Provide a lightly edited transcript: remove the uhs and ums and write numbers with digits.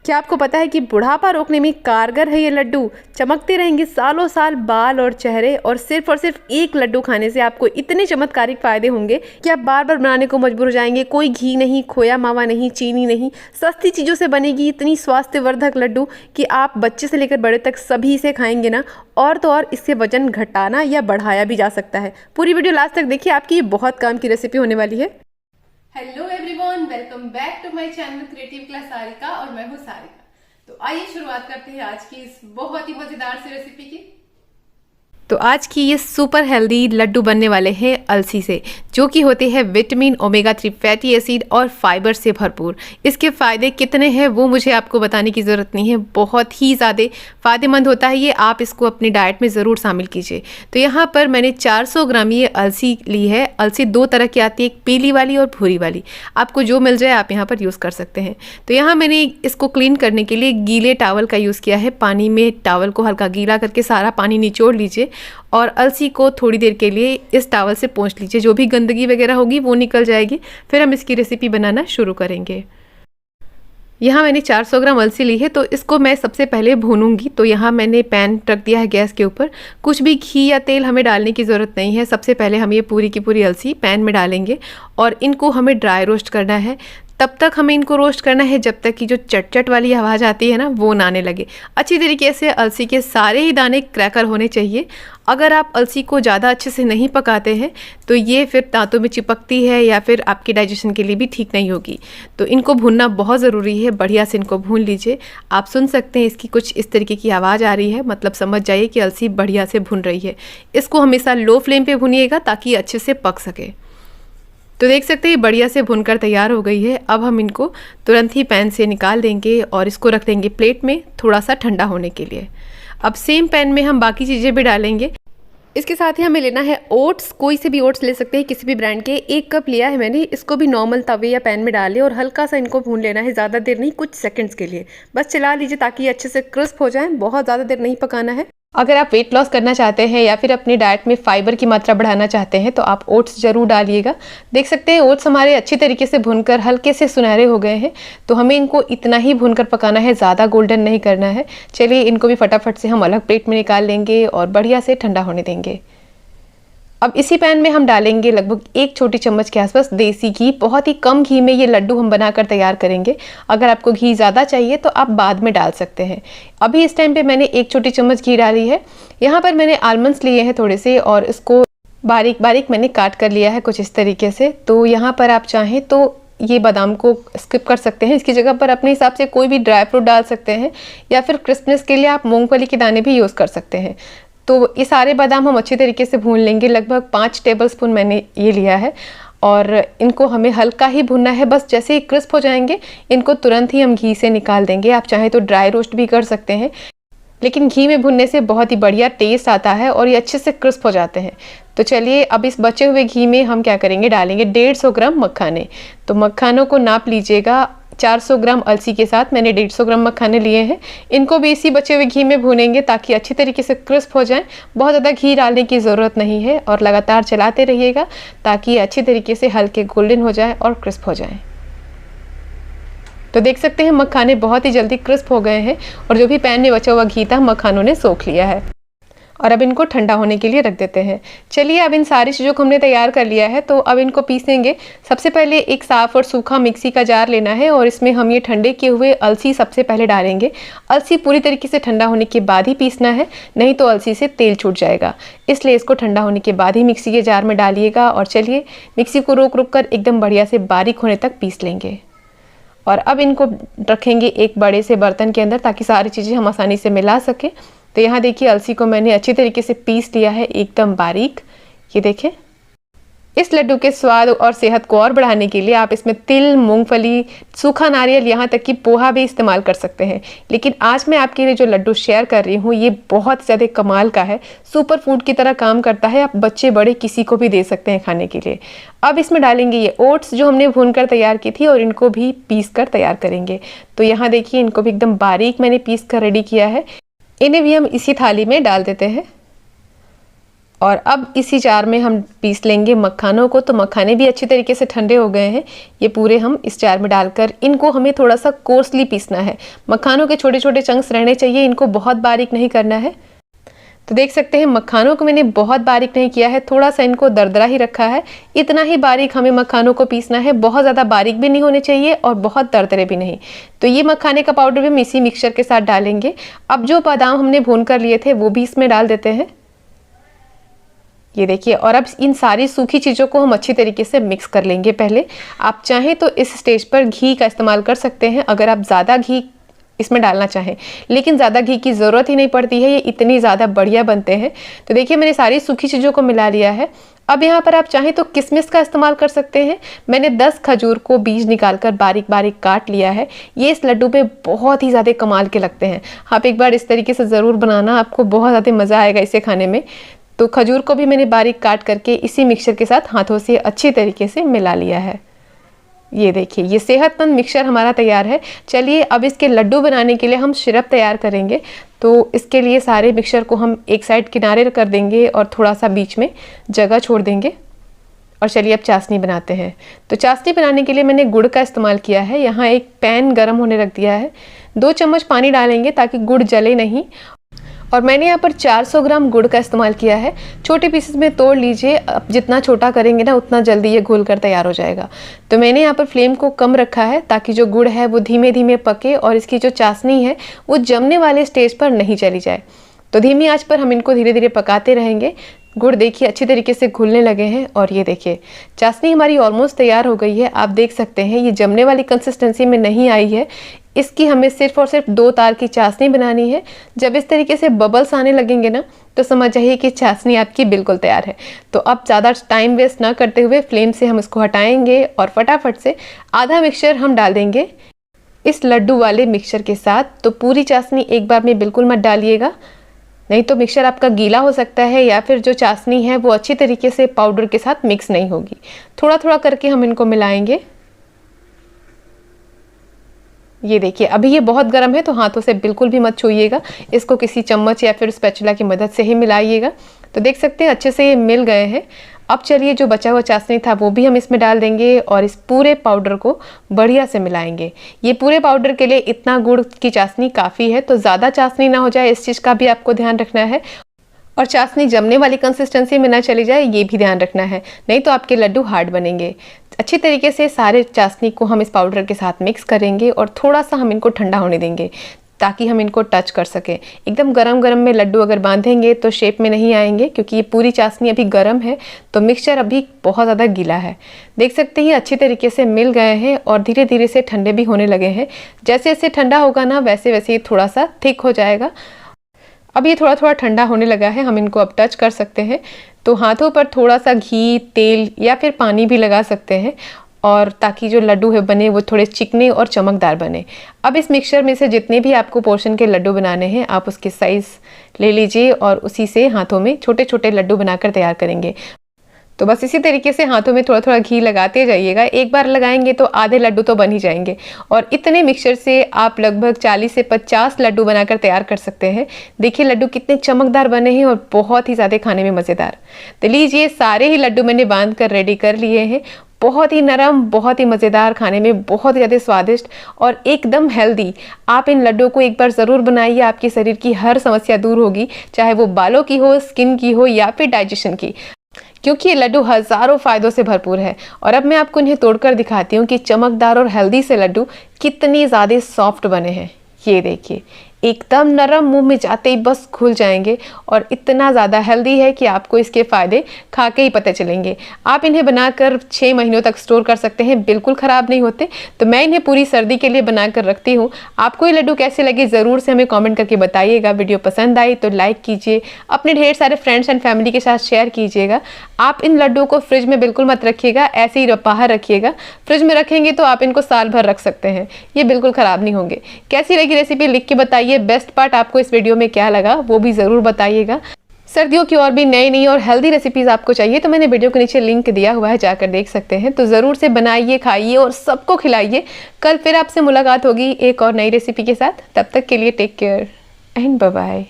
क्या आपको पता है कि बुढ़ापा रोकने में कारगर है ये लड्डू। चमकते रहेंगे सालों साल बाल और चेहरे, और सिर्फ एक लड्डू खाने से आपको इतने चमत्कारिक फायदे होंगे कि आप बार बार बनाने को मजबूर हो जाएंगे। कोई घी नहीं, खोया मावा नहीं, चीनी नहीं, सस्ती चीज़ों से बनेगी इतनी स्वास्थ्यवर्धक लड्डू कि आप बच्चे से लेकर बड़े तक सभी इसे खाएंगे ना। और तो और इससे वजन घटाना या बढ़ाया भी जा सकता है। पूरी वीडियो लास्ट तक देखिए, आपकी ये बहुत काम की रेसिपी होने वाली है। Hello everyone, welcome back to my channel creative class Sarika, और मैं हूँ सारिका। तो आइए शुरुआत करते हैं आज की इस बहुत ही मजेदार सी रेसिपी की। तो आज की ये सुपर हेल्दी लड्डू बनने वाले हैं अलसी से, जो कि होते हैं विटामिन ओमेगा 3 फैटी एसिड और फाइबर से भरपूर। इसके फ़ायदे कितने हैं वो मुझे आपको बताने की ज़रूरत नहीं है, बहुत ही ज़्यादा फ़ायदेमंद होता है ये। आप इसको अपनी डाइट में ज़रूर शामिल कीजिए। तो यहाँ पर मैंने 400 ग्राम ये अलसी ली है। अलसी दो तरह की आती है, एक पीली वाली और भूरी वाली। आपको जो मिल जाए आप यहाँ पर यूज़ कर सकते हैं। तो यहाँ मैंने इसको क्लीन करने के लिए गीले टॉवल का यूज़ किया है। पानी में टॉवल को हल्का गीला करके सारा पानी निचोड़ लीजिए और अलसी को थोड़ी देर के लिए इस टॉवल से पोंछ लीजिए। जो भी गंदगी वगैरह होगी वो निकल जाएगी। फिर हम इसकी रेसिपी बनाना शुरू करेंगे। यहाँ मैंने 400 ग्राम अलसी ली है, तो इसको मैं सबसे पहले भूनूंगी। तो यहाँ मैंने पैन रख दिया है गैस के ऊपर। कुछ भी घी या तेल हमें डालने की ज़रूरत नहीं है। सबसे पहले हम ये पूरी की पूरी अलसी पैन में डालेंगे और इनको हमें ड्राई रोस्ट करना है। तब तक हमें इनको रोस्ट करना है जब तक कि जो चट चट वाली आवाज़ आती है ना, वो ना आने लगे। अच्छी तरीके से अलसी के सारे ही दाने क्रैकर होने चाहिए। अगर आप अलसी को ज़्यादा अच्छे से नहीं पकाते हैं तो ये फिर दांतों में चिपकती है या फिर आपके डाइजेशन के लिए भी ठीक नहीं होगी। तो इनको भूनना बहुत ज़रूरी है। बढ़िया से इनको भून लीजिए। आप सुन सकते हैं इसकी कुछ इस तरीके की आवाज़ आ रही है, मतलब समझ जाइए कि अलसी बढ़िया से भुन रही है। इसको हमेशा लो फ्लेम पे भुनिएगा ताकि अच्छे से पक सके। तो देख सकते हैं बढ़िया से भुनकर तैयार हो गई है। अब हम इनको तुरंत ही पैन से निकाल देंगे और इसको रख देंगे प्लेट में थोड़ा सा ठंडा होने के लिए। अब सेम पैन में हम बाकी चीज़ें भी डालेंगे। इसके साथ ही हमें लेना है ओट्स। कोई से भी ओट्स ले सकते हैं, किसी भी ब्रांड के। 1 कप लिया है मैंने। इसको भी नॉर्मल तवे या पैन में डालें और हल्का सा इनको भून लेना है। ज़्यादा देर नहीं, कुछ सेकंड्स के लिए बस चला लीजिए ताकि ये अच्छे से क्रिस्प हो जाए। बहुत ज़्यादा देर नहीं पकाना है। अगर आप वेट लॉस करना चाहते हैं या फिर अपनी डाइट में फाइबर की मात्रा बढ़ाना चाहते हैं तो आप ओट्स ज़रूर डालिएगा। देख सकते हैं ओट्स हमारे अच्छी तरीके से भुनकर हल्के से सुनहरे हो गए हैं। तो हमें इनको इतना ही भुनकर पकाना है, ज़्यादा गोल्डन नहीं करना है। चलिए इनको भी फटाफट से हम अलग प्लेट में निकाल लेंगे और बढ़िया से ठंडा होने देंगे। अब इसी पैन में हम डालेंगे लगभग 1 छोटी चम्मच के आसपास देसी घी। बहुत ही कम घी में ये लड्डू हम बनाकर तैयार करेंगे। अगर आपको घी ज़्यादा चाहिए तो आप बाद में डाल सकते हैं। अभी इस टाइम पे मैंने 1 छोटी चम्मच घी डाली है। यहाँ पर मैंने आलमंड्स लिए हैं थोड़े से, और इसको बारीक बारीक मैंने काट कर लिया है कुछ इस तरीके से। तो यहाँ पर आप चाहें तो ये बादाम को स्किप कर सकते हैं। इसकी जगह पर अपने हिसाब से कोई भी ड्राई फ्रूट डाल सकते हैं, या फिर क्रिस्पनेस के लिए आप मूंगफली के दाने भी यूज़ कर सकते हैं। तो ये सारे बादाम हम अच्छी तरीके से भून लेंगे। लगभग 5 टेबलस्पून मैंने ये लिया है और इनको हमें हल्का ही भूनना है। बस जैसे ही क्रिस्प हो जाएंगे इनको तुरंत ही हम घी से निकाल देंगे। आप चाहें तो ड्राई रोस्ट भी कर सकते हैं, लेकिन घी में भुनने से बहुत ही बढ़िया टेस्ट आता है और ये अच्छे से क्रिस्प हो जाते हैं। तो चलिए अब इस बचे हुए घी में हम क्या करेंगे, डालेंगे 150 ग्राम मखाने। तो मखानों को नाप लीजिएगा। 400 ग्राम अलसी के साथ मैंने 150 ग्राम मखाने लिए हैं। इनको भी इसी बचे हुए घी में भूनेंगे ताकि अच्छी तरीके से क्रिस्प हो जाएं। बहुत ज़्यादा घी डालने की ज़रूरत नहीं है और लगातार चलाते रहिएगा ताकि अच्छी तरीके से हल्के गोल्डन हो जाए और क्रिस्प हो जाएं। तो देख सकते हैं मखाने बहुत ही जल्दी क्रिस्प हो गए हैं और जो भी पैन में बचा हुआ घी था मखानों ने सोख लिया है। और अब इनको ठंडा होने के लिए रख देते हैं। चलिए अब इन सारी चीज़ों को हमने तैयार कर लिया है, तो अब इनको पीसेंगे। सबसे पहले एक साफ़ और सूखा मिक्सी का जार लेना है और इसमें हम ये ठंडे किए हुए अलसी सबसे पहले डालेंगे। अलसी पूरी तरीके से ठंडा होने के बाद ही पीसना है, नहीं तो अलसी से तेल छूट जाएगा। इसलिए इसको ठंडा होने के बाद ही मिक्सी के जार में डालिएगा। और चलिए मिक्सी को रोक रोक कर एकदम बढ़िया से बारीक होने तक पीस लेंगे। और अब इनको रखेंगे एक बड़े से बर्तन के अंदर ताकि सारी चीज़ें हम आसानी से मिला सकें। तो यहाँ देखिए अलसी को मैंने अच्छी तरीके से पीस लिया है, एकदम बारीक। ये देखें। इस लड्डू के स्वाद और सेहत को और बढ़ाने के लिए आप इसमें तिल, मूंगफली, सूखा नारियल, यहाँ तक कि पोहा भी इस्तेमाल कर सकते हैं। लेकिन आज मैं आपके लिए जो लड्डू शेयर कर रही हूँ ये बहुत ज़्यादा कमाल का है। सुपर फूड की तरह काम करता है। आप बच्चे बड़े किसी को भी दे सकते हैं खाने के लिए। अब इसमें डालेंगे ये ओट्स जो हमने भूनकर तैयार की थी और इनको भी पीस कर तैयार करेंगे। तो यहाँ देखिए इनको भी एकदम बारीक मैंने पीस कर रेडी किया है। इन्हें भी हम इसी थाली में डाल देते हैं। और अब इसी जार में हम पीस लेंगे मखानों को। तो मखाने भी अच्छी तरीके से ठंडे हो गए हैं। ये पूरे हम इस जार में डालकर इनको हमें थोड़ा सा कोर्सली पीसना है। मखानों के छोटे छोटे चंक्स रहने चाहिए, इनको बहुत बारीक नहीं करना है। तो देख सकते हैं मखानों को मैंने बहुत बारीक नहीं किया है, थोड़ा सा इनको दरदरा ही रखा है। इतना ही बारीक हमें मखानों को पीसना है, बहुत ज़्यादा बारीक भी नहीं होने चाहिए और बहुत दरदरे भी नहीं। तो ये मखाने का पाउडर भी हम इसी मिक्सचर के साथ डालेंगे। अब जो बादाम हमने भून कर लिए थे वो भी इसमें डाल देते हैं। ये देखिए, और अब इन सारी सूखी चीज़ों को हम अच्छी तरीके से मिक्स कर लेंगे। पहले आप चाहें तो इस स्टेज पर घी का इस्तेमाल कर सकते हैं, अगर आप ज़्यादा घी इसमें डालना चाहें, लेकिन ज़्यादा घी की ज़रूरत ही नहीं पड़ती है, ये इतनी ज़्यादा बढ़िया बनते हैं। तो देखिए मैंने सारी सूखी चीज़ों को मिला लिया है। अब यहाँ पर आप चाहें तो किशमिश का इस्तेमाल कर सकते हैं। मैंने 10 खजूर को बीज निकालकर बारीक बारीक काट लिया है। ये इस लड्डू पे बहुत ही ज़्यादा कमाल के लगते हैं। आप एक बार इस तरीके से ज़रूर बनाना, आपको बहुत ज़्यादा मज़ा आएगा इसे खाने में। तो खजूर को भी मैंने बारीक काट करके इसी मिक्सचर के साथ हाथों से अच्छी तरीके से मिला लिया है। ये देखिए, ये सेहतमंद मिक्सचर हमारा तैयार है। चलिए अब इसके लड्डू बनाने के लिए हम सिरप तैयार करेंगे। तो इसके लिए सारे मिक्सचर को हम एक साइड किनारे कर देंगे और थोड़ा सा बीच में जगह छोड़ देंगे। और चलिए अब चाशनी बनाते हैं। तो चाशनी बनाने के लिए मैंने गुड़ का इस्तेमाल किया है। यहाँ एक पैन गर्म होने रख दिया है, 2 चम्मच पानी डालेंगे ताकि गुड़ जले नहीं। और मैंने यहाँ पर 400 ग्राम गुड़ का इस्तेमाल किया है। छोटे पीसेस में तोड़ लीजिए, अब जितना छोटा करेंगे ना उतना जल्दी ये घुल कर तैयार हो जाएगा। तो मैंने यहाँ पर फ्लेम को कम रखा है ताकि जो गुड़ है वो धीमे धीमे पके और इसकी जो चाशनी है वो जमने वाले स्टेज पर नहीं चली जाए। तो धीमी आंच पर हम इनको धीरे धीरे पकाते रहेंगे। गुड़ देखिए अच्छी तरीके से घुलने लगे हैं और ये देखिए चाशनी हमारी ऑलमोस्ट तैयार हो गई है। आप देख सकते हैं ये जमने वाली कंसिस्टेंसी में नहीं आई है। इसकी हमें सिर्फ और सिर्फ 2 तार की चाशनी बनानी है। जब इस तरीके से बबल्स आने लगेंगे ना तो समझ जाइए कि चाशनी आपकी बिल्कुल तैयार है। तो अब ज़्यादा टाइम वेस्ट ना करते हुए फ्लेम से हम इसको हटाएंगे और फटाफट से आधा मिक्सचर हम डाल देंगे इस लड्डू वाले मिक्सचर के साथ। तो पूरी चाशनी एक बार में बिल्कुल मत डालिएगा, नहीं तो मिक्सचर आपका गीला हो सकता है या फिर जो चाशनी है वो अच्छी तरीके से पाउडर के साथ मिक्स नहीं होगी। थोड़ा थोड़ा करके हम इनको मिलाएंगे। ये देखिए अभी ये बहुत गर्म है तो हाथों से बिल्कुल भी मत छूइएगा, इसको किसी चम्मच या फिर स्पैचुला की मदद से ही मिलाइएगा। तो देख सकते हैं अच्छे से ये मिल गए हैं। अब चलिए जो बचा हुआ चाशनी था वो भी हम इसमें डाल देंगे और इस पूरे पाउडर को बढ़िया से मिलाएंगे। ये पूरे पाउडर के लिए इतना गुड़ की चाशनी काफ़ी है, तो ज़्यादा चाशनी ना हो जाए इस चीज़ का भी आपको ध्यान रखना है। और चाशनी जमने वाली कंसिस्टेंसी में ना चली जाए ये भी ध्यान रखना है, नहीं तो आपके लड्डू हार्ड बनेंगे। अच्छी तरीके से सारे चाशनी को हम इस पाउडर के साथ मिक्स करेंगे और थोड़ा सा हम इनको ठंडा होने देंगे ताकि हम इनको टच कर सकें। एकदम गरम गरम में लड्डू अगर बांधेंगे तो शेप में नहीं आएंगे, क्योंकि ये पूरी चाशनी अभी गरम है तो मिक्सचर अभी बहुत ज़्यादा गीला है। देख सकते हैं अच्छी तरीके से मिल गए हैं और धीरे धीरे से ठंडे भी होने लगे हैं। जैसे जैसे ठंडा होगा ना वैसे वैसे ये थोड़ा सा थिक हो जाएगा। अब ये थोड़ा थोड़ा ठंडा होने लगा है, हम इनको अब टच कर सकते हैं। तो हाथों पर थोड़ा सा घी, तेल या फिर पानी भी लगा सकते हैं और ताकि जो लड्डू है बने वो थोड़े चिकने और चमकदार बने। अब इस मिक्सचर में से जितने भी आपको पोर्शन के लड्डू बनाने हैं आप उसके साइज़ ले लीजिए और उसी से हाथों में छोटे छोटे लड्डू बनाकर तैयार करेंगे। तो बस इसी तरीके से हाथों में थोड़ा थोड़ा घी लगाते जाइएगा। एक बार लगाएंगे तो आधे लड्डू तो बन ही जाएंगे और इतने मिक्सचर से आप लगभग 40 से 50 लड्डू बनाकर तैयार कर सकते हैं। देखिए लड्डू कितने चमकदार बने हैं और बहुत ही ज़्यादा खाने में मज़ेदार। तो लीजिए सारे ही लड्डू मैंने बांध कर रेडी कर लिए हैं। बहुत ही नरम, बहुत ही मज़ेदार, खाने में बहुत ही ज़्यादा स्वादिष्ट और एकदम हेल्दी। आप इन लड्डू को एक बार ज़रूर बनाइए, आपके शरीर की हर समस्या दूर होगी, चाहे वो बालों की हो, स्किन की हो या फिर डाइजेशन की, क्योंकि ये लड्डू हज़ारों फ़ायदों से भरपूर है। और अब मैं आपको इन्हें तोड़कर दिखाती हूँ कि चमकदार और हेल्दी से लड्डू कितनी ज़्यादा सॉफ्ट बने हैं। ये देखिए एकदम नरम, मुंह में जाते ही बस घुल जाएंगे और इतना ज़्यादा हेल्दी है कि आपको इसके फ़ायदे खा के ही पता चलेंगे। आप इन्हें बनाकर 6 महीनों तक स्टोर कर सकते हैं, बिल्कुल ख़राब नहीं होते। तो मैं इन्हें पूरी सर्दी के लिए बनाकर रखती हूँ। आपको ये लड्डू कैसे लगे ज़रूर से हमें कमेंट करके बताइएगा। वीडियो पसंद आई तो लाइक कीजिए, अपने ढेर सारे फ्रेंड्स एंड फैमिली के साथ शेयर कीजिएगा। आप इन लड्डू को फ्रिज में बिल्कुल मत रखिएगा, ऐसे ही बाहर रखिएगा। फ्रिज में रखेंगे तो आप इनको साल भर रख सकते हैं, ये बिल्कुल ख़राब नहीं होंगे। कैसी लगी रेसिपी लिख के बताइए। बेस्ट पार्ट आपको इस वीडियो में क्या लगा वो भी ज़रूर बताइएगा। सर्दियों की और भी नई नई और हेल्दी रेसिपीज़ आपको चाहिए तो मैंने वीडियो के नीचे लिंक दिया हुआ है, जाकर देख सकते हैं। तो ज़रूर से बनाइए, खाइए और सबको खिलाइए। कल फिर आपसे मुलाकात होगी एक और नई रेसिपी के साथ। तब तक के लिए take care and bye bye.